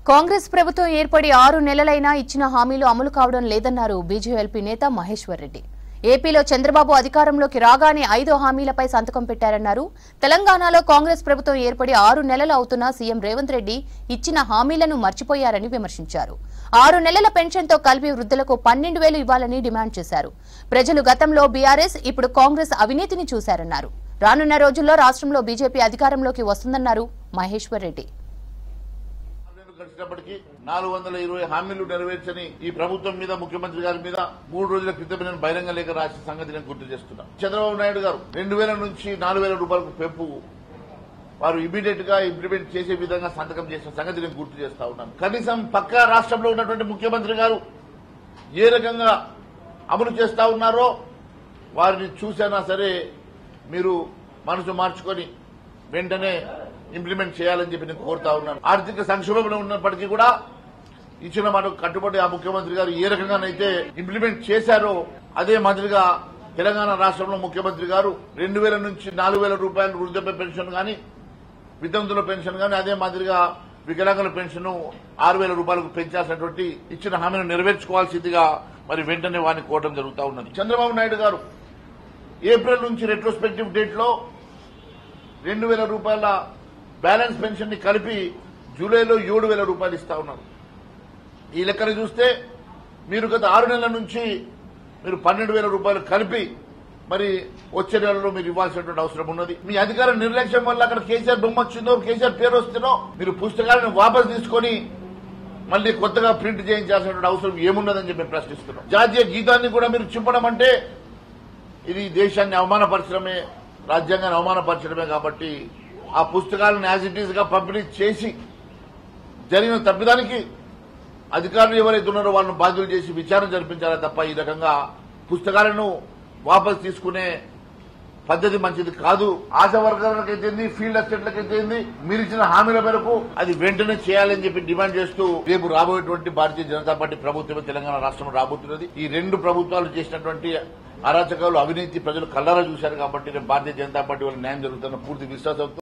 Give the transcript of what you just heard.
కాంగ్రెస్ ప్రభుత్వం ఏర్పడి 6 నెలలైనా ఇచ్చిన హామీలు అమలు కావడం లేదన్నారు బీజేపీ నేత మహేశ్వర్ రెడ్డి. ఏపీలో చంద్రబాబు అధికారంలోకి రాగానే 5 హామీలపై సంతకం పెట్టారన్నారు. తెలంగాణలో కాంగ్రెస్ ప్రభుత్వం ఏర్పడి 6 నెలలు అవుతున్నా సీఎం రేవంత్ రెడ్డి ఇచ్చిన హామీలను మర్చిపోయారని విమర్శించారు. 6 నెలల పెన్షన్తో కలిపి వృద్ధులకు 12,000 ఇవ్వాలని డిమాండ్ చేశారు. ప్రజలు గతంలో బీఆర్ఎస్, ఇప్పుడు కాంగ్రెస్ అవినీతిని చూశారన్నారు. రానున్న రోజుల్లో రాష్ట్రంలో బీజేపీ అధికారంలోకి వస్తుందన్నారు మహేశ్వర్ రెడ్డి. గడిచినప్పటికీ 420 హామీలు నెరవేర్చని ఈ ప్రభుత్వం మీద, ముఖ్యమంత్రి గారి మీద 3 రోజుల క్రితం నేను బహిరంగ లేఖ రాసిన సంగతి నేను గుర్తు చేస్తున్నా. చంద్రబాబు నాయుడు గారు 2,000 నుంచి 4,000 రూపాయలకు పెంపు వారు ఇమీడియట్ గా ఇంప్లిమెంట్ చేసే విధంగా సంతకం చేసిన సంగతి నేను గుర్తు చేస్తా ఉన్నాను. కనీసం పక్క రాష్ట్రంలో ఉన్నటువంటి ముఖ్యమంత్రి గారు ఏ రకంగా అమలు చేస్తా ఉన్నారో వారిని చూసినా సరే మీరు మనసు మార్చుకొని వెంటనే ఇంప్లిమెంట్ చేయాలని చెప్పి నేను కోరుతా ఉన్నాను. ఆర్థిక సంక్షోభంలో ఉన్నప్పటికీ కూడా ఇచ్చిన మనకు కట్టుబడి ఆ ముఖ్యమంత్రి గారు ఏ రకంగానైతే ఇంప్లిమెంట్ చేశారో అదే మాదిరిగా తెలంగాణ రాష్ట్రంలో ముఖ్యమంత్రి గారు 2,000 నుంచి 4,000 రూపాయలు వృద్ధాప్య పెన్షన్ గాని, వితంతుల పెన్షన్ గాని, అదే మాదిరిగా వికలాంగుల పెన్షన్ 6,000 రూపాయలకు పెంచాల్సినటువంటి ఇచ్చిన హామీని నెరవేర్చుకోవాల్సిందిగా మరి వెంటనే వారిని కోరడం జరుగుతూ ఉన్నది. చంద్రబాబు నాయుడు గారు ఏప్రిల్ నుంచి రెట్రోస్పెక్టివ్ డేట్ లో 2,000 రూపాయల బ్యాలెన్స్ పెన్షన్ ని కలిపి జూలైలో 7,000 రూపాయలు ఇస్తా ఉన్నారు. ఈ లెక్కను చూస్తే మీరు గత 6 నెలల నుంచి మీరు 12,000 రూపాయలు కలిపి మరి వచ్చే నెలలో మీరు ఇవ్వాల్సినటువంటి అవసరం ఉన్నది. మీ అధికార నిర్లక్ష్యం వల్ల అక్కడ కేసీఆర్ బొమ్మ వచ్చిందో, కేసీఆర్ పేరు వస్తుందో మీరు పుస్తకాలను వాపసు తీసుకొని మళ్లీ కొత్తగా ప్రింట్ చేయించాల్సినటువంటి అవసరం ఏమున్నదని చెప్పి ప్రశ్నిస్తున్నాం. జాతీయ గీతాన్ని కూడా మీరు చింపడం అంటే ఇది దేశాన్ని అవమానపరచడమే, రాజ్యాంగాన్ని అవమానపరచడమే. కాబట్టి ఆ పుస్తకాలను యాజ్ ఇట్ ఈజ్ గా పంపిణీ చేసి జరిగిన తప్పిదానికి అధికారులు ఎవరైతే ఉన్నారో వాళ్ళను బాధ్యులు చేసి విచారణ జరిపించాలి తప్ప ఈ రకంగా పుస్తకాలను వాపసు తీసుకునే పద్ధతి మంచిది కాదు. ఆశా వర్గాలకైతేంది, ఫీల్డ్ అసిస్టెంట్లకైతేంది మీరు ఇచ్చిన హామీల మేరకు అది వెంటనే చేయాలని చెప్పి డిమాండ్ చేస్తూ రేపు రాబోయేటువంటి భారతీయ జనతా పార్టీ ప్రభుత్వం తెలంగాణ రాష్ట్రంలో రాబోతున్నది. ఈ 2 ప్రభుత్వాలు చేసినటువంటి అరాచకాలు, అవినీతి ప్రజలు కళ్ళారా చూశారు. కాబట్టి రేపు భారతీయ జనతా పార్టీ వాళ్ళ న్యాయం జరుగుతున్న పూర్తి విశ్వాసంతో